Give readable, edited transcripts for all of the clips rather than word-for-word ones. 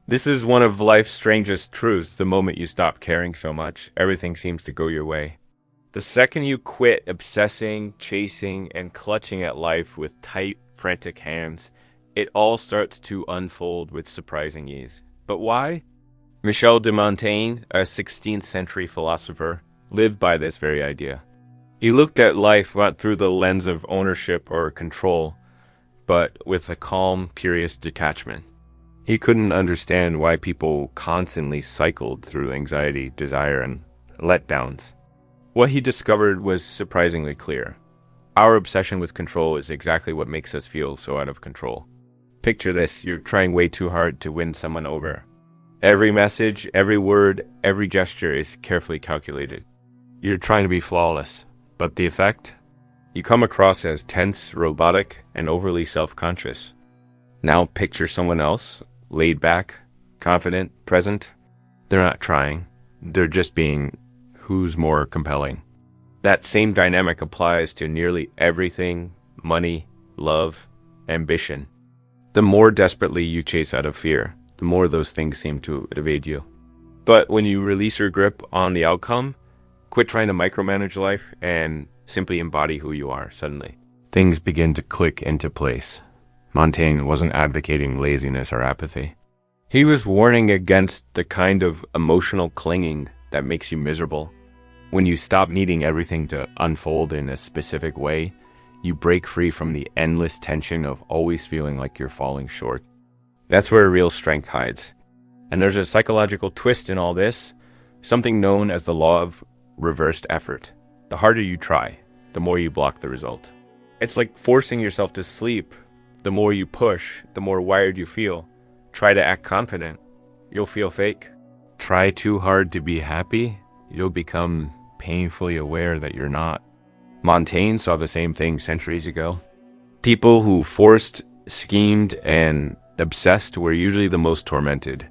This is one of life's strangest truths. The moment you stop caring so much, everything seems to go your way. The second you quit obsessing, chasing, and clutching at life with tight, frantic hands, it all starts to unfold with surprising ease. But why? Michel de Montaigne, a 16th century philosopher, lived by this very idea. He looked at life not through the lens of ownership or control, but with a calm, curious detachment. He couldn't understand why people constantly cycled through anxiety, desire, and letdowns. What he discovered was surprisingly clear. Our obsession with control is exactly what makes us feel so out of control. Picture this, you're trying way too hard to win someone over. Every message, every word, every gesture is carefully calculated. You're trying to be flawless, but the effect? You come across as tense, robotic, and overly self-conscious. Now picture someone else, laid back, confident, present. They're not trying. They're just being who's more compelling. That same dynamic applies to nearly everything: money, love, ambition. The more desperately you chase out of fear, the more those things seem to evade you. But when you release your grip on the outcome, quit trying to micromanage life, and simply embody who you are, suddenly things begin to click into place. Montaigne wasn't advocating laziness or apathy. He was warning against the kind of emotional clinging that makes you miserable. When you stop needing everything to unfold in a specific way, you break free from the endless tension of always feeling like you're falling short. That's where real strength hides. And there's a psychological twist in all this, something known as the law of reversed effort. The harder you try, the more you block the result. It's like forcing yourself to sleep. The more you push, the more wired you feel. Try to act confident, you'll feel fake. Try too hard to be happy, you'll become painfully aware that you're not. Montaigne saw the same thing centuries ago. People who forced, schemed, and obsessed were usually the most tormented.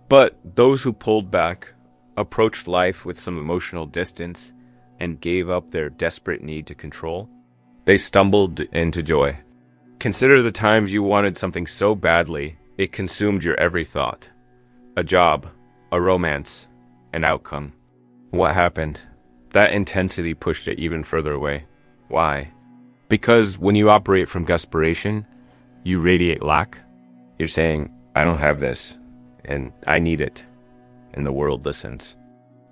But those who pulled back, approached life with some emotional distance, and gave up their desperate need to control, they stumbled into joy. Consider the times you wanted something so badly, it consumed your every thought. A job, a romance, an outcome. What happened? That intensity pushed it even further away. Why? Because when you operate from desperation, you radiate lack. You're saying, I don't have this, and I need it, and the world listens.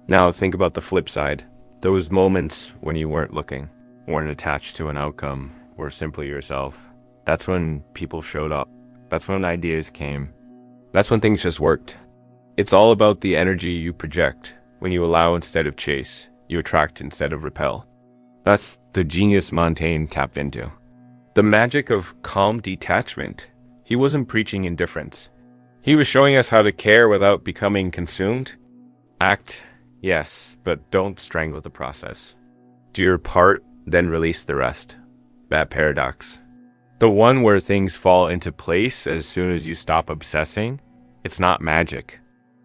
Now think about the flip side. Those moments when you weren't looking, weren't attached to an outcome, were simply yourself. That's when people showed up. That's when ideas came. That's when things just worked. It's all about the energy you project. When you allow instead of chase, you attract instead of repel. That's the genius Montaigne tapped into. The magic of calm detachment. He wasn't preaching indifference. He was showing us how to care without becoming consumed. Act, yes, but don't strangle the process. Do your part, then release the rest. That paradox. The one where things fall into place as soon as you stop obsessing, it's not magic.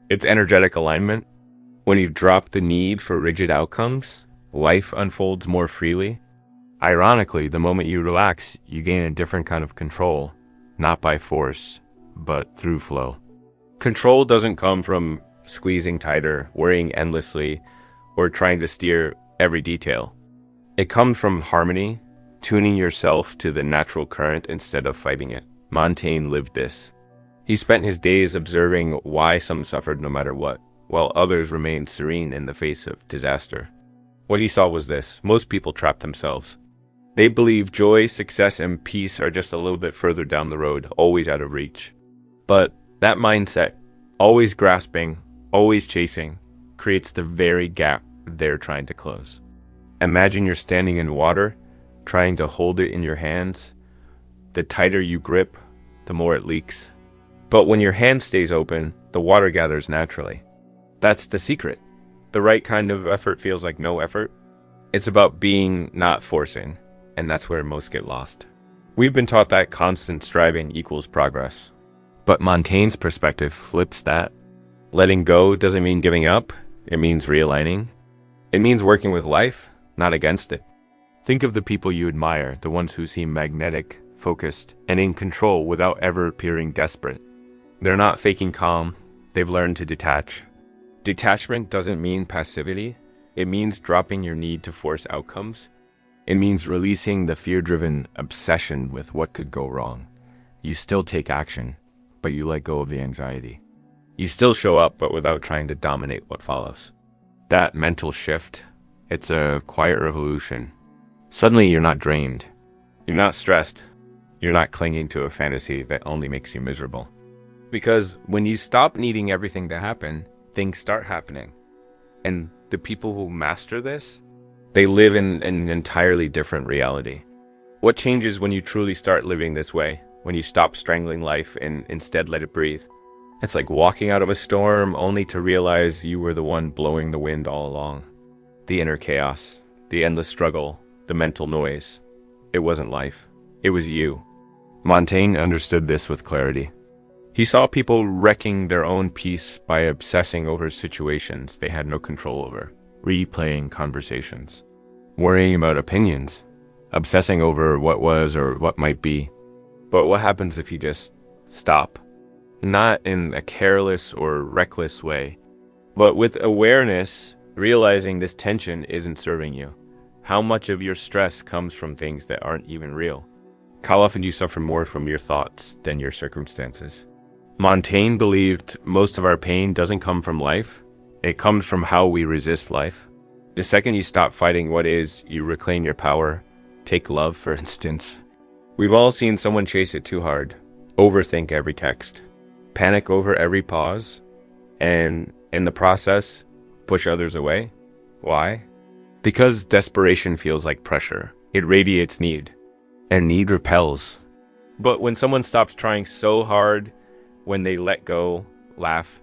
It's energetic alignment. When you drop the need for rigid outcomes, life unfolds more freely. Ironically, the moment you relax, you gain a different kind of control, not by force, but through flow. Control doesn't come from squeezing tighter, worrying endlessly, or trying to steer every detail. It comes from harmony, tuning yourself to the natural current instead of fighting it. Montaigne lived this. He spent his days observing why some suffered no matter what, while others remained serene in the face of disaster. What he saw was this: most people trap themselves. They believe joy, success, and peace are just a little bit further down the road, always out of reach. But that mindset, always grasping, always chasing, creates the very gap they're trying to close. Imagine you're standing in water, trying to hold it in your hands. The tighter you grip, the more it leaks. But when your hand stays open, the water gathers naturally. That's the secret. The right kind of effort feels like no effort. It's about being, not forcing, and that's where most get lost. We've been taught that constant striving equals progress. But Montaigne's perspective flips that. Letting go doesn't mean giving up. It means realigning. It means working with life, not against it. Think of the people you admire, the ones who seem magnetic, focused, and in control without ever appearing desperate. They're not faking calm, They've learned to detach. Detachment doesn't mean passivity. It means dropping your need to force outcomes. It means releasing the fear-driven obsession with what could go wrong. You still take action, but you let go of the anxiety. You still show up, but without trying to dominate what follows. That mental shift, it's a quiet revolution. Suddenly you're not drained. You're not stressed. You're not clinging to a fantasy that only makes you miserable. Because when you stop needing everything to happen, things start happening. And the people who master this, they live in an entirely different reality. What changes when you truly start living this way? When you stop strangling life and instead let it breathe? It's like walking out of a storm only to realize you were the one blowing the wind all along. The inner chaos, the endless struggle, the mental noise. It wasn't life. It was you. Montaigne understood this with clarity. He saw people wrecking their own peace by obsessing over situations they had no control over, replaying conversations, worrying about opinions, obsessing over what was or what might be. But what happens if you just stop? Not in a careless or reckless way, but with awareness, realizing this tension isn't serving you. How much of your stress comes from things that aren't even real? How often do you suffer more from your thoughts than your circumstances? Montaigne believed most of our pain doesn't come from life. It comes from how we resist life. The second you stop fighting what is, you reclaim your power. Take love, for instance. We've all seen someone chase it too hard, overthink every text, panic over every pause, and in the process, push others away. Why? Because desperation feels like pressure. It radiates need, and need repels. But when someone stops trying so hard, when they let go, laugh,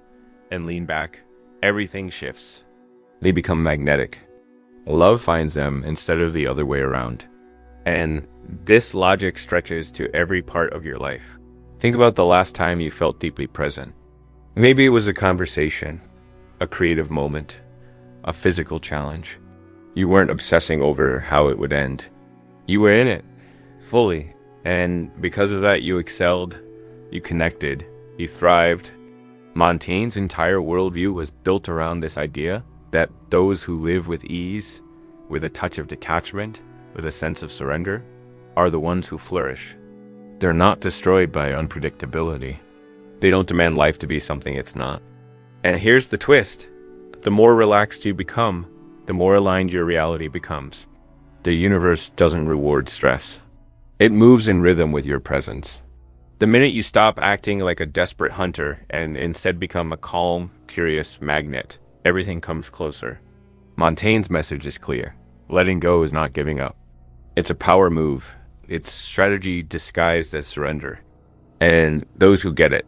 and lean back, everything shifts. They become magnetic. Love finds them instead of the other way around. And this logic stretches to every part of your life. Think about the last time you felt deeply present. Maybe it was a conversation, a creative moment, a physical challenge. You weren't obsessing over how it would end. You were in it, fully. And because of that, you excelled, you connected, you thrived. Montaigne's entire worldview was built around this idea that those who live with ease, with a touch of detachment, with a sense of surrender, are the ones who flourish. They're not destroyed by unpredictability. They don't demand life to be something it's not. And here's the twist. The more relaxed you become, the more aligned your reality becomes. The universe doesn't reward stress. It moves in rhythm with your presence. The minute you stop acting like a desperate hunter and instead become a calm, curious magnet, everything comes closer. Montaigne's message is clear. Letting go is not giving up. It's a power move. It's strategy disguised as surrender. And those who get it,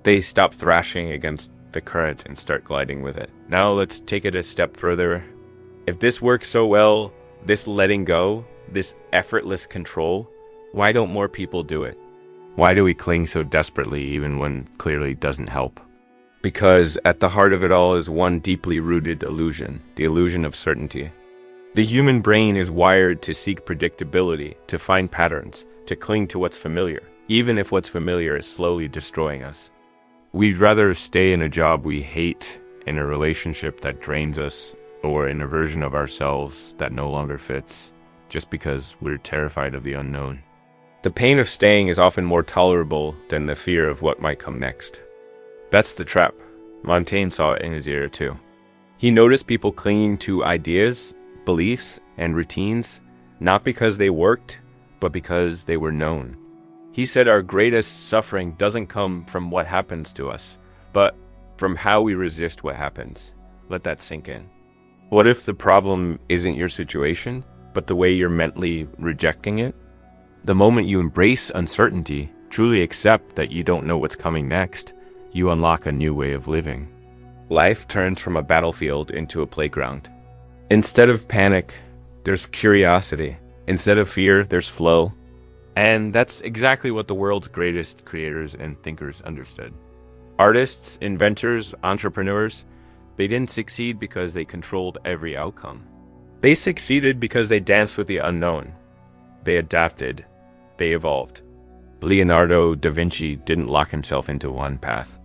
they stop thrashing against the current and start gliding with it. Now let's take it a step further. If this works so well, this letting go, this effortless control, why don't more people do it? Why do we cling so desperately even when clearly it doesn't help? Because at the heart of it all is one deeply rooted illusion, the illusion of certainty. The human brain is wired to seek predictability, to find patterns, to cling to what's familiar, even if what's familiar is slowly destroying us. We'd rather stay in a job we hate, in a relationship that drains us, or in a version of ourselves that no longer fits, just because we're terrified of the unknown. The pain of staying is often more tolerable than the fear of what might come next. That's the trap. Montaigne saw it in his era too. He noticed people clinging to ideas, beliefs, and routines, not because they worked, but because they were known. He said our greatest suffering doesn't come from what happens to us, but from how we resist what happens. Let that sink in. What if the problem isn't your situation, but the way you're mentally rejecting it? The moment you embrace uncertainty, truly accept that you don't know what's coming next, you unlock a new way of living. Life turns from a battlefield into a playground. Instead of panic, there's curiosity. Instead of fear, there's flow. And that's exactly what the world's greatest creators and thinkers understood. Artists, inventors, entrepreneurs, they didn't succeed because they controlled every outcome. They succeeded because they danced with the unknown. They adapted. They evolved. Leonardo da Vinci didn't lock himself into one path.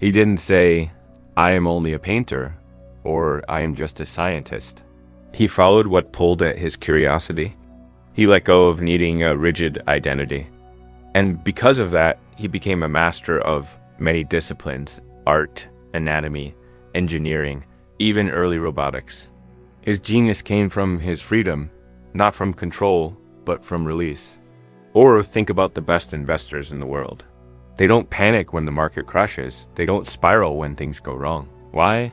He didn't say, I am only a painter, or I am just a scientist. He followed what pulled at his curiosity. He let go of needing a rigid identity. And because of that, he became a master of many disciplines: art, anatomy, engineering, even early robotics. His genius came from his freedom, not from control, but from release. Or think about the best investors in the world. They don't panic when the market crashes. They don't spiral when things go wrong. Why?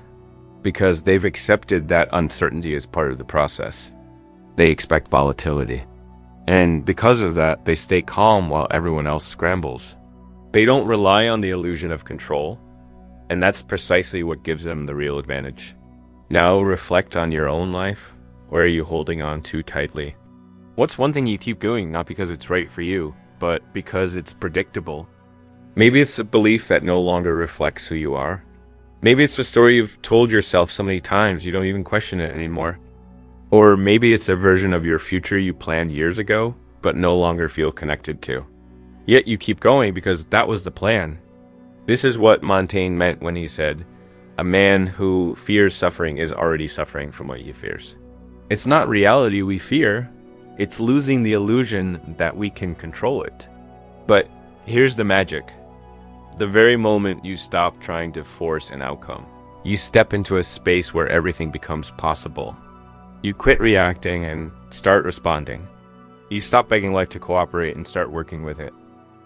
Because they've accepted that uncertainty as part of the process. They expect volatility. And because of that, they stay calm while everyone else scrambles. They don't rely on the illusion of control, and that's precisely what gives them the real advantage. Now reflect on your own life. Where are you holding on too tightly? What's one thing you keep doing not because it's right for you, but because it's predictable? Maybe it's a belief that no longer reflects who you are. Maybe it's a story you've told yourself so many times you don't even question it anymore. Or maybe it's a version of your future you planned years ago, but no longer feel connected to. Yet you keep going because that was the plan. This is what Montaigne meant when he said, "A man who fears suffering is already suffering from what he fears." It's not reality we fear, it's losing the illusion that we can control it. But here's the magic. The very moment you stop trying to force an outcome, you step into a space where everything becomes possible. You quit reacting and start responding. You stop begging life to cooperate and start working with it.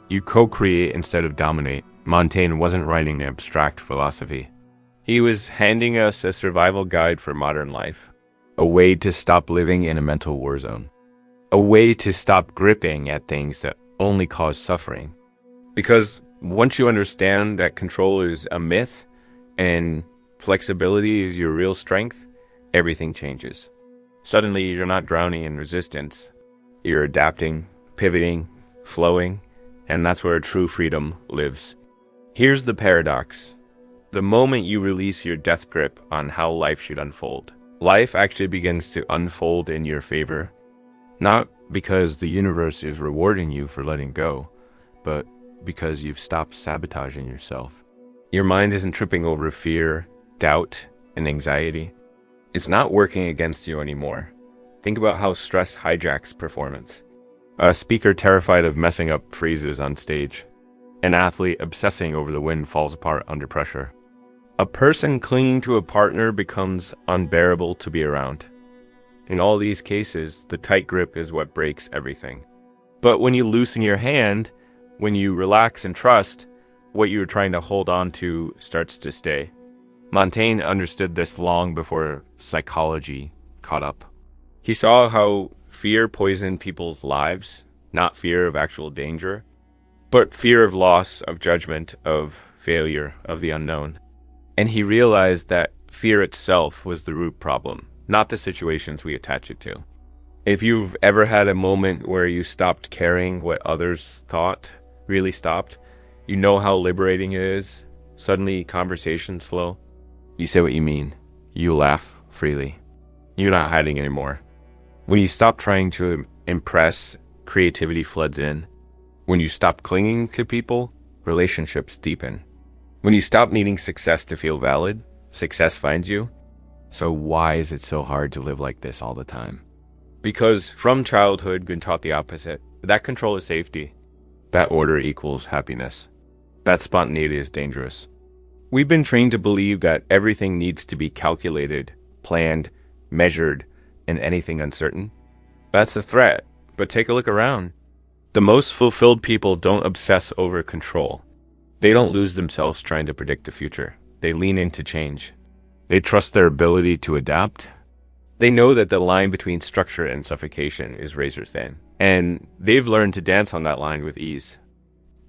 You co-create instead of dominate. Montaigne wasn't writing an abstract philosophy. He was handing us a survival guide for modern life. A way to stop living in a mental war zone. A way to stop gripping at things that only cause suffering. Because once you understand that control is a myth and flexibility is your real strength, everything changes. Suddenly, you're not drowning in resistance. You're adapting, pivoting, flowing, and that's where true freedom lives. Here's the paradox. The moment you release your death grip on how life should unfold, life actually begins to unfold in your favor. Not because the universe is rewarding you for letting go, but because you've stopped sabotaging yourself. Your mind isn't tripping over fear, doubt, and anxiety. It's not working against you anymore. Think about how stress hijacks performance. A speaker terrified of messing up freezes on stage. An athlete obsessing over the win falls apart under pressure. A person clinging to a partner becomes unbearable to be around. In all these cases, the tight grip is what breaks everything. But when you loosen your hand, when you relax and trust, what you were trying to hold on to starts to stay. Montaigne understood this long before psychology caught up. He saw how fear poisoned people's lives, not fear of actual danger, but fear of loss, of judgment, of failure, of the unknown. And he realized that fear itself was the root problem, not the situations we attach it to. If you've ever had a moment where you stopped caring what others thought, really stopped, you know how liberating it is. Suddenly conversations flow. You say what you mean. You laugh freely. You're not hiding anymore. When you stop trying to impress, creativity floods in. When you stop clinging to people, relationships deepen. When you stop needing success to feel valid, success finds you. So why is it so hard to live like this all the time? Because from childhood, been taught the opposite. That control is safety. That order equals happiness. That spontaneity is dangerous. We've been trained to believe that everything needs to be calculated, planned, measured, and anything uncertain. That's a threat, but take a look around. The most fulfilled people don't obsess over control. They don't lose themselves trying to predict the future. They lean into change. They trust their ability to adapt. They know that the line between structure and suffocation is razor thin, and they've learned to dance on that line with ease.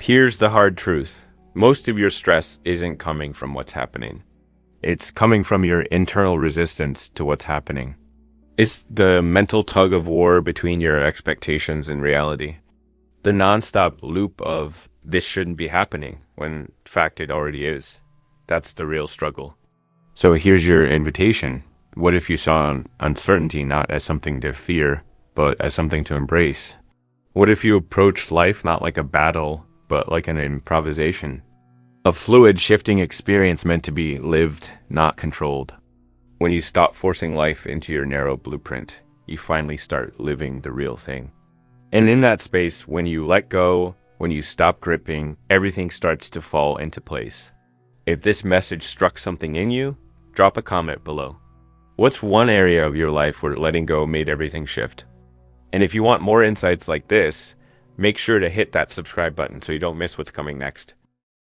Here's the hard truth. Most of your stress isn't coming from what's happening. It's coming from your internal resistance to what's happening. It's the mental tug of war between your expectations and reality. The nonstop loop of this shouldn't be happening when in fact it already is. That's the real struggle. So here's your invitation. What if you saw uncertainty not as something to fear, but as something to embrace? What if you approached life not like a battle, but like an improvisation? A fluid, shifting experience meant to be lived, not controlled. When you stop forcing life into your narrow blueprint, you finally start living the real thing. And in that space, when you let go, when you stop gripping, everything starts to fall into place. If this message struck something in you, drop a comment below. What's one area of your life where letting go made everything shift? And if you want more insights like this, make sure to hit that subscribe button so you don't miss what's coming next.